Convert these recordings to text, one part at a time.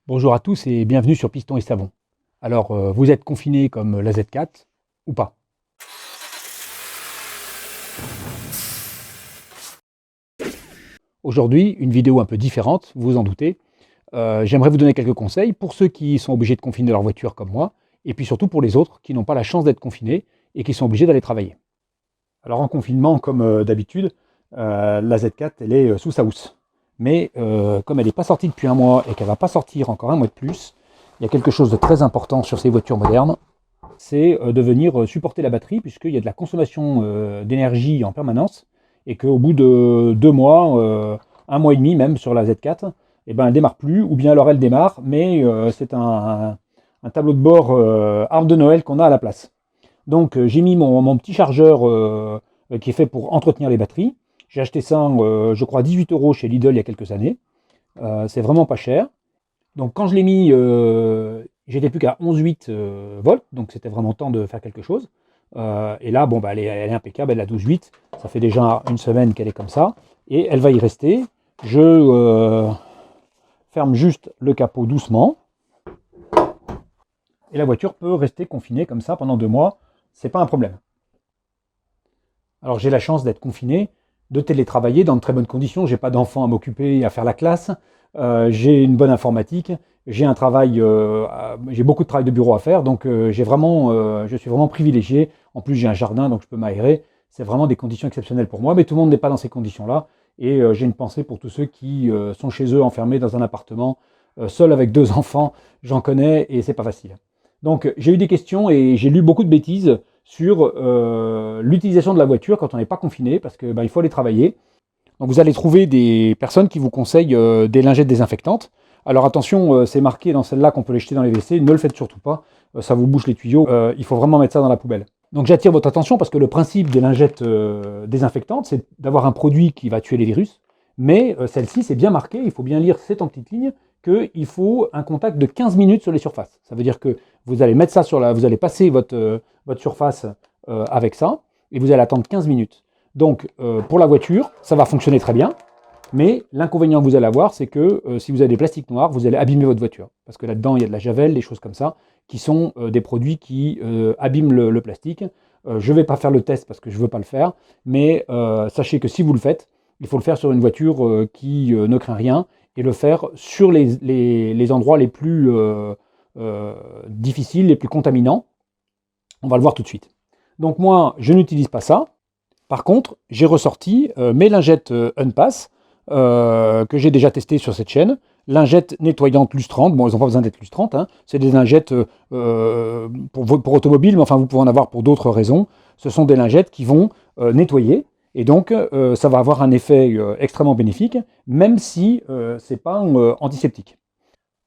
Bonjour à tous et bienvenue sur Piston et Savon. Alors, vous êtes confiné comme la Z4 ou pas? Aujourd'hui, une vidéo un peu différente, vous vous en doutez. J'aimerais vous donner quelques conseils pour ceux qui sont obligés de confiner leur voiture comme moi, et puis surtout pour les autres qui n'ont pas la chance d'être confinés et qui sont obligés d'aller travailler. Alors en confinement, comme d'habitude, la Z4, elle est sous sa housse. Mais comme elle n'est pas sortie depuis un mois et qu'elle ne va pas sortir encore un mois de plus, il y a quelque chose de très important sur ces voitures modernes, c'est de venir supporter la batterie, puisqu'il y a de la consommation d'énergie en permanence, et qu'au bout de 2 mois, un mois et demi même sur la Z4, eh ben, elle ne démarre plus, ou bien alors elle démarre, mais c'est un tableau de bord arbre de Noël qu'on a à la place. Donc j'ai mis mon petit chargeur qui est fait pour entretenir les batteries. J'ai acheté ça, je crois, 18 € chez Lidl il y a quelques années. C'est vraiment pas cher. Donc quand je l'ai mis, j'étais plus qu'à 11,8 volts, donc c'était vraiment temps de faire quelque chose. Et là, bon, bah, elle est impeccable, elle a 12,8. Ça fait déjà une semaine qu'elle est comme ça. Et elle va y rester. Je ferme juste le capot doucement. Et la voiture peut rester confinée comme ça pendant 2 mois. C'est pas un problème. Alors j'ai la chance d'être confiné, de télétravailler dans de très bonnes conditions. J'ai pas d'enfants à m'occuper et à faire la classe. J'ai une bonne informatique. J'ai un travail, j'ai beaucoup de travail de bureau à faire, donc je suis vraiment privilégié. En plus, j'ai un jardin, donc je peux m'aérer. C'est vraiment des conditions exceptionnelles pour moi, mais tout le monde n'est pas dans ces conditions-là. Et j'ai une pensée pour tous ceux qui sont chez eux, enfermés dans un appartement, seuls avec 2 enfants. J'en connais et c'est pas facile. Donc j'ai eu des questions et j'ai lu beaucoup de bêtises sur l'utilisation de la voiture quand on n'est pas confiné, parce que il faut aller travailler. Donc vous allez trouver des personnes qui vous conseillent des lingettes désinfectantes. Alors attention, c'est marqué dans celle-là qu'on peut les jeter dans les WC, ne le faites surtout pas, ça vous bouche les tuyaux, il faut vraiment mettre ça dans la poubelle. Donc j'attire votre attention parce que le principe des lingettes désinfectantes, c'est d'avoir un produit qui va tuer les virus, mais celle-ci, c'est bien marqué, il faut bien lire, c'est en petite ligne, qu'il faut un contact de 15 minutes sur les surfaces. Ça veut dire que vous allez mettre ça vous allez passer votre surface avec ça, et vous allez attendre 15 minutes. Donc pour la voiture, ça va fonctionner très bien, mais l'inconvénient que vous allez avoir, c'est que si vous avez des plastiques noirs, vous allez abîmer votre voiture. Parce que là-dedans, il y a de la javel, des choses comme ça, qui sont des produits qui abîment le plastique. Je ne vais pas faire le test parce que je ne veux pas le faire, mais sachez que si vous le faites, il faut le faire sur une voiture qui ne craint rien et le faire sur les endroits les plus difficiles, les plus contaminants. On va le voir tout de suite. Donc moi, je n'utilise pas ça. Par contre, j'ai ressorti mes lingettes Unpass que j'ai déjà testées sur cette chaîne. Lingettes nettoyantes lustrantes. Bon, elles n'ont pas besoin d'être lustrantes. Hein. C'est des lingettes pour automobile, mais enfin, vous pouvez en avoir pour d'autres raisons. Ce sont des lingettes qui vont nettoyer. Et donc, ça va avoir un effet extrêmement bénéfique, même si ce n'est pas antiseptique.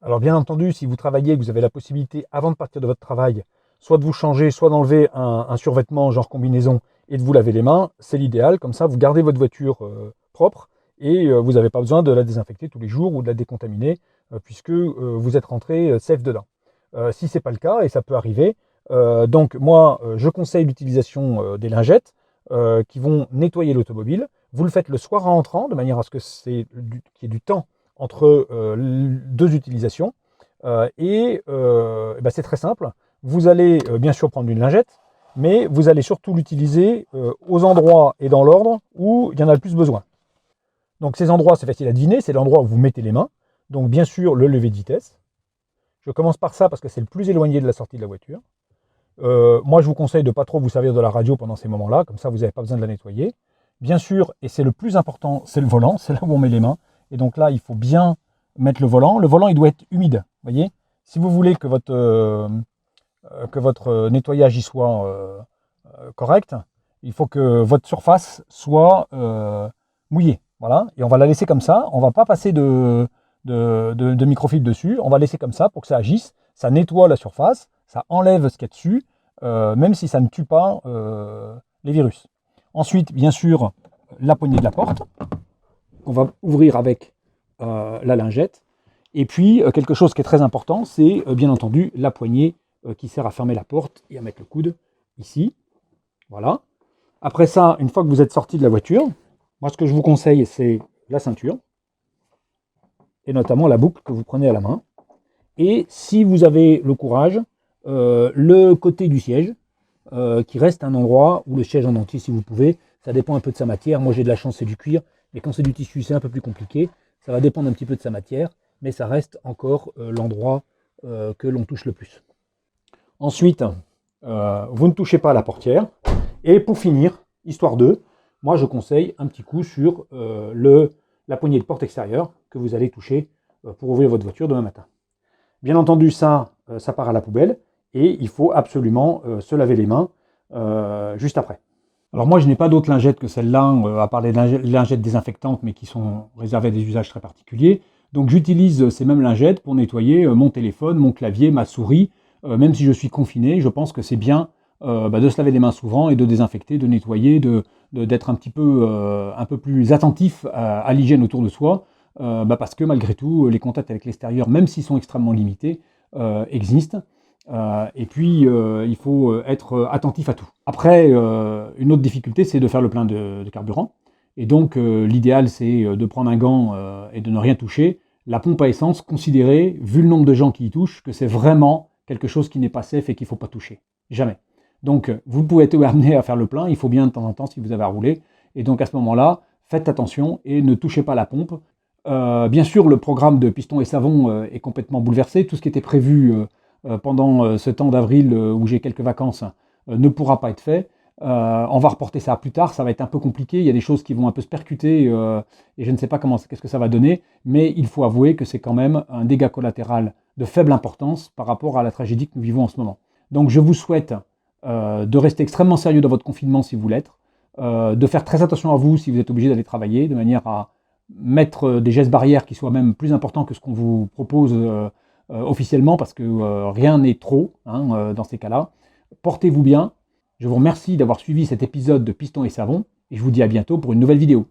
Alors bien entendu, si vous travaillez, que vous avez la possibilité, avant de partir de votre travail, soit de vous changer, soit d'enlever un survêtement genre combinaison et de vous laver les mains, c'est l'idéal. Comme ça, vous gardez votre voiture propre et vous n'avez pas besoin de la désinfecter tous les jours ou de la décontaminer puisque vous êtes rentré safe dedans. Si ce n'est pas le cas, et ça peut arriver, donc moi, je conseille l'utilisation des lingettes qui vont nettoyer l'automobile. Vous le faites le soir en entrant, de manière à ce qu'il y ait du temps entre deux utilisations. C'est très simple. Vous allez bien sûr prendre une lingette, mais vous allez surtout l'utiliser aux endroits et dans l'ordre où il y en a le plus besoin. Donc ces endroits, c'est facile à deviner, c'est l'endroit où vous mettez les mains. Donc bien sûr, le lever de vitesse. Je commence par ça parce que c'est le plus éloigné de la sortie de la voiture. Moi, je vous conseille de ne pas trop vous servir de la radio pendant ces moments-là, comme ça vous n'avez pas besoin de la nettoyer. Bien sûr, et c'est le plus important, c'est le volant, c'est là où on met les mains. Et donc là, il faut bien mettre le volant. Le volant, il doit être humide. Voyez, si vous voulez que votre nettoyage y soit correct, il faut que votre surface soit mouillée. Voilà, et on va la laisser comme ça. On ne va pas passer de microfibre dessus. On va laisser comme ça pour que ça agisse. Ça nettoie la surface, ça enlève ce qu'il y a dessus, même si ça ne tue pas les virus. Ensuite, bien sûr, la poignée de la porte. On va ouvrir avec la lingette. Et puis, quelque chose qui est très important, c'est bien entendu la poignée qui sert à fermer la porte et à mettre le coude ici. Voilà. Après ça, une fois que vous êtes sorti de la voiture, moi ce que je vous conseille, c'est la ceinture, et notamment la boucle que vous prenez à la main. Et si vous avez le courage, le côté du siège, qui reste un endroit, ou le siège en entier si vous pouvez, ça dépend un peu de sa matière. Moi j'ai de la chance, c'est du cuir, mais quand c'est du tissu, c'est un peu plus compliqué. Ça va dépendre un petit peu de sa matière, mais ça reste encore l'endroit que l'on touche le plus. Ensuite, vous ne touchez pas à la portière. Et pour finir, histoire 2, moi je conseille un petit coup sur la poignée de porte extérieure que vous allez toucher pour ouvrir votre voiture demain matin. Bien entendu, ça part à la poubelle et il faut absolument se laver les mains juste après. Alors moi, je n'ai pas d'autres lingettes que celles-là, à part les lingettes désinfectantes, mais qui sont réservées à des usages très particuliers. Donc j'utilise ces mêmes lingettes pour nettoyer mon téléphone, mon clavier, ma souris. Même si je suis confiné, je pense que c'est bien de se laver les mains souvent et de désinfecter, de nettoyer, d'être un peu plus attentif à l'hygiène autour de soi, parce que malgré tout, les contacts avec l'extérieur, même s'ils sont extrêmement limités, existent. Et puis, il faut être attentif à tout. Après, une autre difficulté, c'est de faire le plein de carburant. Et donc, l'idéal, c'est de prendre un gant et de ne rien toucher. La pompe à essence, considérez, vu le nombre de gens qui y touchent, que c'est vraiment quelque chose qui n'est pas safe et qu'il ne faut pas toucher. Jamais. Donc, vous pouvez être amené à faire le plein. Il faut bien de temps en temps si vous avez à rouler. Et donc, à ce moment-là, faites attention et ne touchez pas la pompe. Bien sûr, le programme de piston et savon est complètement bouleversé. Tout ce qui était prévu pendant ce temps d'avril où j'ai quelques vacances ne pourra pas être fait. On va reporter ça plus tard, ça va être un peu compliqué, il y a des choses qui vont un peu se percuter et je ne sais pas qu'est-ce que ça va donner, mais il faut avouer que c'est quand même un dégât collatéral de faible importance par rapport à la tragédie que nous vivons en ce moment. Donc je vous souhaite de rester extrêmement sérieux dans votre confinement si vous l'êtes, de faire très attention à vous si vous êtes obligé d'aller travailler, de manière à mettre des gestes barrières qui soient même plus importants que ce qu'on vous propose officiellement, parce que rien n'est trop dans ces cas-là. Portez-vous bien. Je vous remercie d'avoir suivi cet épisode de Piston et Savon, et je vous dis à bientôt pour une nouvelle vidéo.